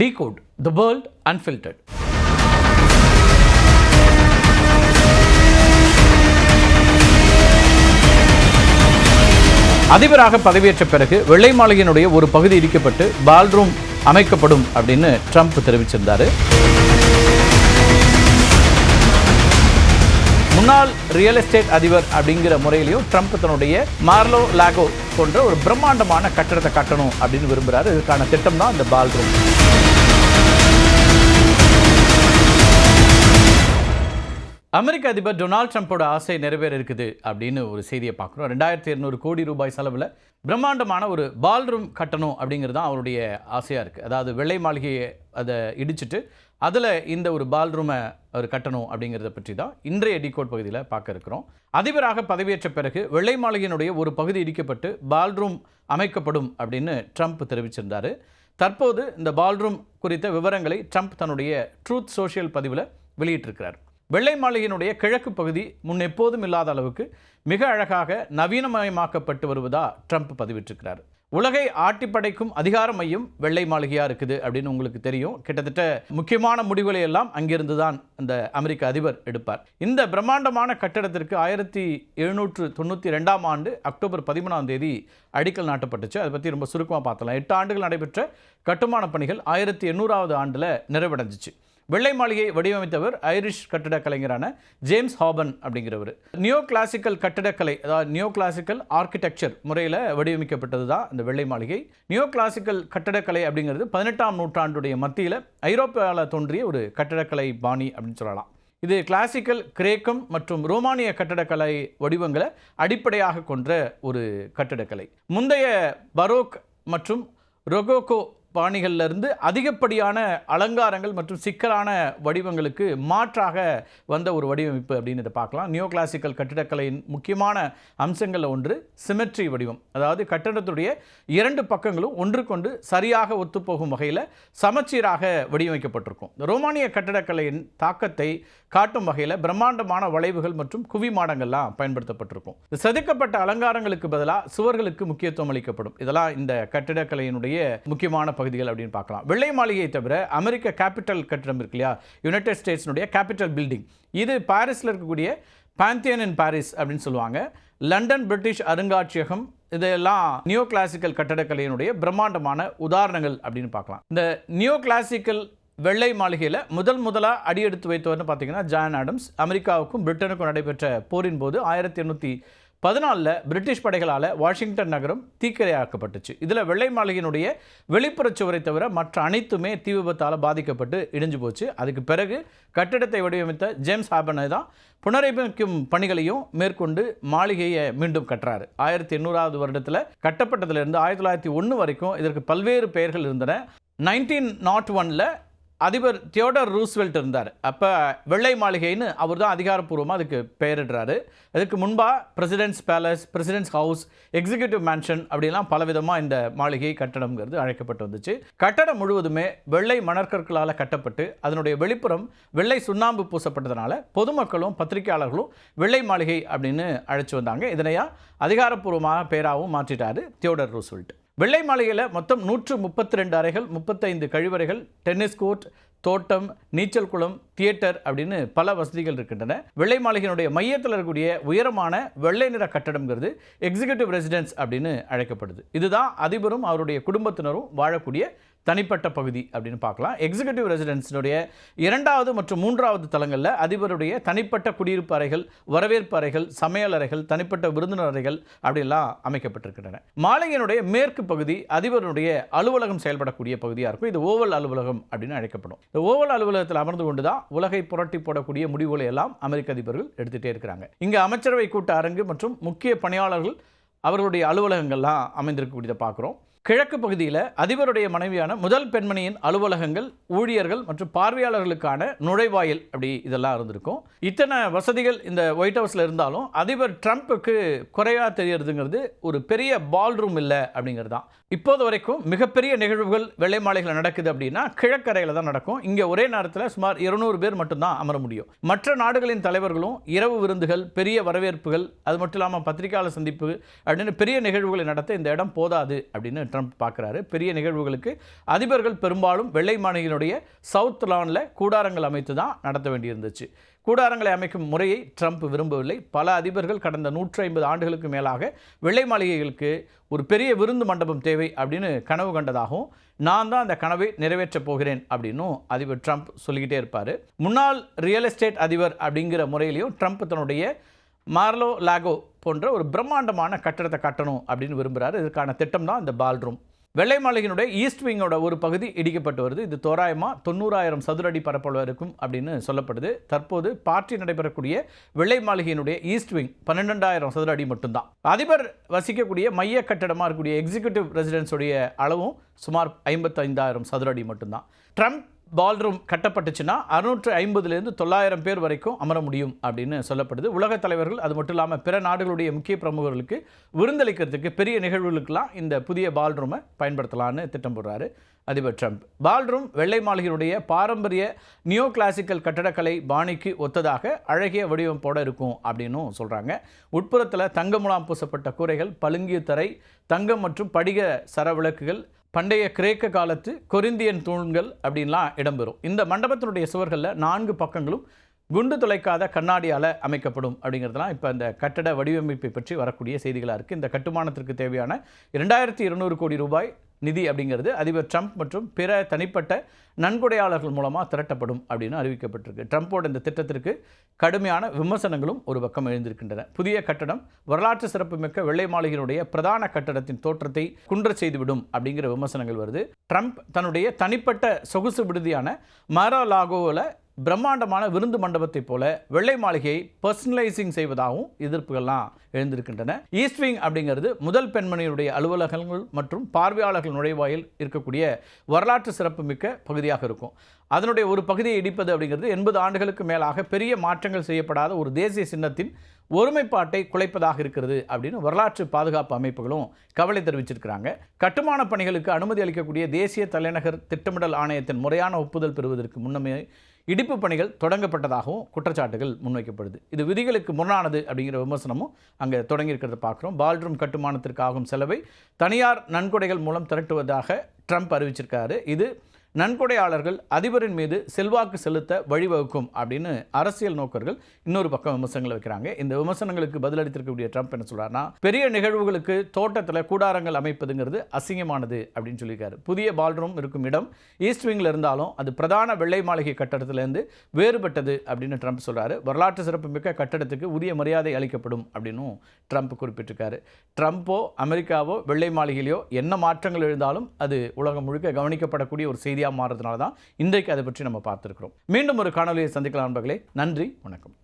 Decode the world unfiltered. அதிபராக பதவியேற்ற பிறகு வெள்ளை மாளிகையினுடைய ஒரு பகுதி இடிக்கப்பட்டு பால்ரூம் அமைக்கப்படும் அப்படின்னு ட்ரம்ப் தெரிவிச்சிருந்தாரு. முன்னாள் ரியல் எஸ்டேட் அதிபர் அப்படிங்கிற முறையிலையும் ட்ரம்ப் தன்னுடைய மார்லோ லாகோ போன்ற ஒரு பிரம்மாண்டமான கட்டடத்தை கட்டணும் அப்படின்னு விரும்புகிறாரு. இதுக்கான திட்டம் தான் இந்த பால்ரூம். அமெரிக்க அதிபர் டொனால்ட் ட்ரம்ப்போட ஆசை நிறைவேற இருக்குது அப்படின்னு ஒரு செய்தியை பார்க்குறோம். 2200 கோடி ரூபாய் செலவில் பிரம்மாண்டமான ஒரு பால்ரூம் கட்டணும் அப்படிங்கிறது தான் அவருடைய ஆசையாக இருக்குது. அதாவது வெள்ளை மாளிகையை அதை இடிச்சிட்டு அதில் இந்த ஒரு பால்ரூமை அவர் கட்டணும் அப்படிங்கிறத பற்றி தான் இன்றைய டிகோட் பகுதியில் பார்க்க இருக்கிறோம். அதிபராக பதவியேற்ற பிறகு வெள்ளை மாளிகையினுடைய ஒரு பகுதி இடிக்கப்பட்டு பால்ரூம் அமைக்கப்படும் அப்படின்னு ட்ரம்ப் தெரிவிச்சிருந்தார். தற்போது இந்த பால்ரூம் குறித்த விவரங்களை ட்ரம்ப் தன்னுடைய ட்ரூத் சோஷியல் பதிவில் வெளியிட்டிருக்கிறார். வெள்ளை மாளிகையினுடைய கிழக்கு பகுதி முன் எப்போதும் இல்லாத அளவுக்கு மிக அழகாக நவீனமயமாக்கப்பட்டு வருவதா ட்ரம்ப் பதிவிட்டிருக்கிறார். உலகை ஆட்டிப்படைக்கும் அதிகார மையம் வெள்ளை மாளிகையாக இருக்குது அப்படின்னு உங்களுக்கு தெரியும். கிட்டத்தட்ட முக்கியமான முடிவுகளை எல்லாம் அங்கிருந்து தான் அந்த அமெரிக்க அதிபர் எடுப்பார். இந்த பிரம்மாண்டமான கட்டடத்திற்கு 1792 ஆண்டு அக்டோபர் 13 அடிக்கல் நாட்டப்பட்டுச்சு. அதை பற்றி ரொம்ப சுருக்கமாக பார்த்தலாம். 8 ஆண்டுகள் நடைபெற்ற கட்டுமான பணிகள் 1800 ஆண்டில் நிறைவடைஞ்சிச்சு. வெள்ளை மாளிகையை வடிவமைத்தவர் ஐரிஷ் கட்டிட கலைஞரான ஜேம்ஸ் ஹாபன் அப்படிங்கிறவர். நியோ கிளாசிக்கல் கட்டிடக்கலை, அதாவது நியோ கிளாசிக்கல் ஆர்கிடெக்சர் முறையில் வடிவமைக்கப்பட்டது தான் இந்த வெள்ளை மாளிகை. நியோ கிளாசிக்கல் கட்டிடக்கலை அப்படிங்கிறது 18ஆம் நூற்றாண்டுடைய மத்தியில் ஐரோப்பாவில் தோன்றிய ஒரு கட்டிடக்கலை பாணி அப்படின்னு சொல்லலாம். இது கிளாசிக்கல், கிரேக்கம் மற்றும் ரோமானிய கட்டடக்கலை வடிவங்களை அடிப்படையாக கொன்ற ஒரு கட்டிடக்கலை. முந்தைய பரோக் மற்றும் ரொகோகோ பாணிகளிலிருந்து அதிகப்படியான அலங்காரங்கள் மற்றும் சிக்கலான வடிவங்களுக்கு மாற்றாக வந்த ஒரு வடிவமைப்பு அப்படின்னு இதை பார்க்கலாம். நியோ கிளாசிக்கல் கட்டிடக்கலையின் முக்கியமான அம்சங்களில் ஒன்று சிமெட்ரி வடிவம். அதாவது கட்டிடத்துடைய 2 பக்கங்களும் ஒன்றுக்கொண்டு சரியாக ஒத்துப்போகும் வகையில் சமச்சீராக வடிவமைக்கப்பட்டிருக்கும். ரோமானிய கட்டிடக்கலையின் தாக்கத்தை காட்டும் வகையில் பிரம்மாண்டமான வளைவுகள் மற்றும் குவிமாடங்கள்லாம் பயன்படுத்தப்பட்டிருக்கும். செதுக்கப்பட்ட அலங்காரங்களுக்கு பதிலாக சுவர்களுக்கு முக்கியத்துவம் அளிக்கப்படும். இதெல்லாம் இந்த கட்டிடக்கலையினுடைய முக்கியமான பகுதிகள் அப்படின்னு பார்க்கலாம். வெள்ளை மாளிகையை தவிர அமெரிக்க கேபிட்டல் கட்டிடம் இருக்கு இல்லையா, யுனைடெட் ஸ்டேட்ஸினுடைய கேபிட்டல் பில்டிங், இது பாரிஸில் இருக்கக்கூடிய பாந்தியன் இன் பாரிஸ் அப்படின்னு சொல்லுவாங்க. லண்டன் பிரிட்டிஷ் அருங்காட்சியகம், இதெல்லாம் நியோ கிளாசிக்கல் கட்டடக்கலையினுடைய பிரம்மாண்டமான உதாரணங்கள் அப்படின்னு பார்க்கலாம். இந்த நியோ கிளாசிக்கல் வெள்ளை மாளிகையில் முதலாக அடியெடுத்து வைத்தவர்னு பார்த்தீங்கன்னா ஜான் ஆடம்ஸ். அமெரிக்காவுக்கும் பிரிட்டனுக்கும் நடைபெற்ற போரின் போது 1814 பிரிட்டிஷ் படைகளால் வாஷிங்டன் நகரம் தீக்கிரையாக்கப்பட்டுச்சு. இதில் வெள்ளை மாளிகையினுடைய வெளிப்புற சுவரை தவிர மற்ற அனைத்துமே தீ விபத்தால் பாதிக்கப்பட்டு இடிஞ்சு போச்சு. அதுக்கு பிறகு கட்டிடத்தை வடிவமைத்த ஜேம்ஸ் ஹாபனை தான் புனரமைக்கும் பணிகளையும் மேற்கொண்டு மாளிகையை மீண்டும் கட்டுறாரு. 1800 வருடத்தில் கட்டப்பட்டதிலிருந்து 1901 வரைக்கும் இதற்கு பல்வேறு பெயர்கள் இருந்தன. 1901 அதிபர் தியோடர் ரூஸ்வெல்ட் இருந்தார். அப்போ வெள்ளை மாளிகைன்னு அவர் தான் அதிகாரப்பூர்வமாக அதுக்கு பெயரிடுறாரு. அதுக்கு முன்பாக president's palace, president's house, executive mansion அப்படிலாம் பலவிதமாக இந்த மாளிகை கட்டடம்ங்கிறது அழைக்கப்பட்டு வந்துச்சு. கட்டடம் முழுவதுமே வெள்ளை மணற்கற்களால் கட்டப்பட்டு அதனுடைய வெளிப்புறம் வெள்ளை சுண்ணாம்பு பூசப்பட்டதுனால பொதுமக்களும் பத்திரிகையாளர்களும் வெள்ளை மாளிகை அப்படின்னு அழைச்சி வந்தாங்க. இதனையா அதிகாரப்பூர்வமாக பெயராகவும் மாற்றிட்டாரு தியோடர் ரூஸ்வெல்ட். வெள்ளை மாளிகையில் மொத்தம் 132 அறைகள், 35 கழிவறைகள், டென்னிஸ் கோர்ட், தோட்டம், நீச்சல் குளம், தியேட்டர் அப்படின்னு பல வசதிகள் இருக்கின்றன. வெள்ளை மாளிகையினுடைய மையத்தில் இருக்கக்கூடிய உயரமான வெள்ளை நிற கட்டடம்ங்கிறது எக்ஸிக்யூட்டிவ் ரெசிடென்ஸ் அப்படின்னு அழைக்கப்படுது. இதுதான் அதிபரும் அவருடைய குடும்பத்தினரும் வாழக்கூடிய தனிப்பட்ட பகுதி அப்படின்னு பார்க்கலாம். எக்ஸிக்யூட்டிவ் ரெசிடென்ஸினுடைய 2வது மற்றும் 3வது தளங்களில் அதிபருடைய தனிப்பட்ட குடியிருப்பு அறைகள், வரவேற்பு அறைகள், சமையல் அறைகள், தனிப்பட்ட விருந்தினர் அறைகள் அப்படிலாம் அமைக்கப்பட்டிருக்கின்றன. மாளிகையினுடைய மேற்கு பகுதி அதிபருடைய அலுவலகம் செயல்படக்கூடிய பகுதியாக இருக்கும். இது ஓவல் அலுவலகம் அப்படின்னு அழைக்கப்படும். இந்த ஓவல் அலுவலகத்தில் அமர்ந்து கொண்டு தான் உலகை புரட்டி போடக்கூடிய முடிவுகளை எல்லாம் அமெரிக்க அதிபர்கள் எடுத்துகிட்டே இருக்கிறாங்க. இங்கே அமைச்சரவை கூட்ட அரங்கு மற்றும் முக்கிய பணியாளர்கள் அவர்களுடைய அலுவலகங்கள்லாம் அமைந்திருக்கக்கூடியதை பார்க்குறோம். கிழக்கு பகுதியில் அதிபருடைய மனைவியான முதல் பெண்மணியின் அலுவலகங்கள், ஊழியர்கள் மற்றும் பார்வையாளர்களுக்கான நுழைவாயில் அப்படி இதெல்லாம் இருந்திருக்கும். இத்தனை வசதிகள் இந்த ஒயிட் ஹவுஸில் இருந்தாலும் அதிபர் ட்ரம்ப்புக்கு குறையாக தெரியறதுங்கிறது ஒரு பெரிய பால்ரூம் இல்லை அப்படிங்கிறது தான். இப்போது வரைக்கும் மிகப்பெரிய நிகழ்வுகள் வெள்ளை மாளிகையில் நடக்குது அப்படின்னா கிழக்கரையில் தான் நடக்கும். இங்கே ஒரே நேரத்தில் சுமார் 200 பேர் மட்டும்தான் அமர முடியும். மற்ற நாடுகளின் தலைவர்களும் இரவு விருந்துகள், பெரிய வரவேற்புகள், அது மட்டும் இல்லாமல் பத்திரிகையாளர் சந்திப்பு அப்படின்னு பெரிய நிகழ்வுகளை நடத்த இந்த இடம் போதாது அப்படின்னு ட்ரம்ப் பார்க்குறாரு. பெரிய நிகழ்வுகளுக்கு அதிபர்கள் பெரும்பாலும் வெள்ளை மாளிகையினுடைய சவுத் லானில் கூடாரங்கள் அமைத்து தான் நடத்த வேண்டியிருந்துச்சு. கூடாரங்களை அமைக்கும் முறையை ட்ரம்ப் விரும்பவில்லை. பல அதிபர்கள் கடந்த 150 ஆண்டுகளுக்கு மேலாக வெள்ளை மாளிகைகளுக்கு ஒரு பெரிய விருந்து மண்டபம் தேவை அப்படின்னு கனவு கண்டதாகவும், நான் தான் அந்த கனவை நிறைவேற்றப் போகிறேன் அப்படின்னும் அதிபர் ட்ரம்ப் சொல்லிக்கிட்டே இருப்பார். முன்னாள் ரியல் எஸ்டேட் அதிபர் அப்படிங்கிற முறையிலையும் ட்ரம்ப் தன்னுடைய மார்லோ லாகோ போன்ற ஒரு பிரம்மாண்டமான கட்டடத்தை கட்டணும் அப்படின்னு விரும்புகிறார். இதற்கான திட்டம் தான் இந்த பால்ரூம். வெள்ளை மாளிகையினுடைய ஈஸ்ட் விங்கோட ஒரு பகுதி இடிக்கப்பட்டு வருது. இது தோராயமாக 90,000 சதுர அடி பரப்பளவு இருக்கும் அப்படின்னு சொல்லப்படுது. தற்போது பார்ட்டி நடைபெறக்கூடிய வெள்ளை மாளிகையினுடைய ஈஸ்ட் விங் 12,000 சதுர அடி மட்டும்தான். அதிபர் வசிக்கக்கூடிய மைய கட்டடமாக இருக்கக்கூடிய எக்ஸிக்யூட்டிவ் ரெசிடென்ஸுடைய அளவும் சுமார் 55,000 சதுர அடி மட்டும்தான். ட்ரம்ப் பால்ரூம் கட்டப்பட்டுச்சுன்னா 650லேருந்து 900 பேர் வரைக்கும் அமர முடியும் அப்படின்னு சொல்லப்படுது. உலக தலைவர்கள் அது மட்டும் இல்லாமல் பிற நாடுகளுடைய முக்கிய பிரமுகர்களுக்கு விருந்தளிக்கிறதுக்கு பெரிய நிகழ்வுகளுக்கெல்லாம் இந்த புதிய பால்ரூமை பயன்படுத்தலான்னு திட்டம் போடுறாரு அதிபர் ட்ரம்ப். பால்ரூம் வெள்ளை மாளிகையினுடைய பாரம்பரிய நியோ கிளாசிக்கல் கட்டடக்கலை பாணிக்கு ஒத்ததாக அழகிய வடிவமைப்போடு இருக்கும் அப்படின்னும் சொல்கிறாங்க. உட்புறத்தில் தங்க முலாம் பூசப்பட்ட கூரைகள், பளிங்கு தரை, தங்கம் மற்றும் படிக சரவிளக்குகள், பண்டைய கிரேக்க காலத்து கொரிந்தியன் தூண்கள் அப்படின்லாம் இடம்பெறும். இந்த மண்டபத்தினுடைய சுவர்களில் 4 பக்கங்களும் குண்டு துளைக்காத கண்ணாடியால் அமைக்கப்படும் அப்படிங்கிறதுலாம் இப்போ இந்த கட்டட வடிவமைப்பை பற்றி வரக்கூடிய செய்திகளாக இருக்குது. இந்த கட்டுமானத்திற்கு தேவையான 2200 கோடி ரூபாய் நிதி அப்படிங்கிறது அதிபர் ட்ரம்ப் மற்றும் பிற தனிப்பட்ட நன்கொடையாளர்கள் மூலமாக திரட்டப்படும் அப்படின்னு அறிவிக்கப்பட்டிருக்கு. ட்ரம்போட இந்த திட்டத்திற்கு கடுமையான விமர்சனங்களும் ஒரு பக்கம் எழுந்திருக்கின்றன. புதிய கட்டடம் வரலாற்று சிறப்புமிக்க வெள்ளை மாளிகையினுடைய பிரதான கட்டடத்தின் தோற்றத்தை குன்றச் செய்துவிடும் அப்படிங்கிற விமர்சனங்கள் வருது. ட்ரம்ப் தன்னுடைய தனிப்பட்ட சொகுசு விடுதியான மாரா-லாகோவில் பிரம்மாண்டமான விருந்து மண்டபத்தை போல வெள்ளை மாளிகையை பர்சனலைசிங் செய்வதாகவும் எதிர்ப்புகள்லாம் எழுந்திருக்கின்றன. ஈஸ்ட் விங் அப்படிங்கிறது முதல் பெண்மணியுடைய அலுவலகங்கள் மற்றும் பார்வையாளர்கள் நுழைவாயில் இருக்கக்கூடிய வரலாற்று சிறப்புமிக்க பகுதியாக இருக்கும். அதனுடைய ஒரு பகுதியை இடிப்பது அப்படிங்கிறது 80 ஆண்டுகளுக்கு மேலாக பெரிய மாற்றங்கள் செய்யப்படாத ஒரு தேசிய சின்னத்தின் ஒருமைப்பாட்டை குலைப்பதாக இருக்கிறது அப்படின்னு வரலாற்று பாதுகாப்பு அமைப்புகளும் கவலை தெரிவிச்சிருக்கிறாங்க. கட்டுமான பணிகளுக்கு அனுமதி அளிக்கக்கூடிய தேசிய தலைநகர் திட்டமிடல் ஆணையத்தின் முறையான ஒப்புதல் பெறுவதற்கு முன்னமே இடிப்பு பணிகள் தொடங்கப்பட்டதாகவும் குற்றச்சாட்டுகள் முன்வைக்கப்படுது. இது விதிகளுக்கு முரணானது அப்படிங்கிற விமர்சனமும் அங்கே தொடங்கியிருக்கிறத பார்க்குறோம். பால்ரூம் கட்டுமானத்திற்காகும் செலவை தனியார் நன்கொடைகள் மூலம் திரட்டுவதாக ட்ரம்ப் அறிவிச்சிருக்காரு. இது நன்கொடையாளர்கள் அதிபரின் மீது செல்வாக்கு செலுத்த வழிவகுக்கும் அப்படின்னு அரசியல் நோக்கர்கள் இன்னொரு பக்கம் விமர்சனங்கள் வைக்கிறாங்க. இந்த விமர்சனங்களுக்கு பதிலளித்திருக்கக்கூடிய ட்ரம்ப் என்ன சொல்றாருன்னா, பெரிய நிகழ்வுகளுக்கு தோட்டத்தில் கூடாரங்கள் அமைப்பதுங்கிறது அசிங்கமானது அப்படின்னு சொல்லியிருக்காரு. புதிய பால்ரூம் இருக்கும் இடம் ஈஸ்ட் விங்கில் இருந்தாலும் அது பிரதான வெள்ளை மாளிகை கட்டடத்திலேருந்து வேறுபட்டது அப்படின்னு ட்ரம்ப் சொல்றாரு. வரலாற்று சிறப்புமிக்க கட்டடத்துக்கு உரிய மரியாதை அளிக்கப்படும் அப்படின்னு ட்ரம்ப் குறிப்பிட்டிருக்காரு. ட்ரம்ப்போ அமெரிக்காவோ வெள்ளை மாளிகையிலையோ என்ன மாற்றங்கள் எழுந்தாலும் அது உலகம் முழுக்க கவனிக்கப்படக்கூடிய ஒரு செய்தியாக மாறுறதுனால தான் இன்றைக்கு அதை பற்றி நம்ம பார்த்துருக்கிறோம். மீண்டும் ஒரு காணொலியை சந்திக்கலாம் நண்பர்களே. நன்றி, வணக்கம்.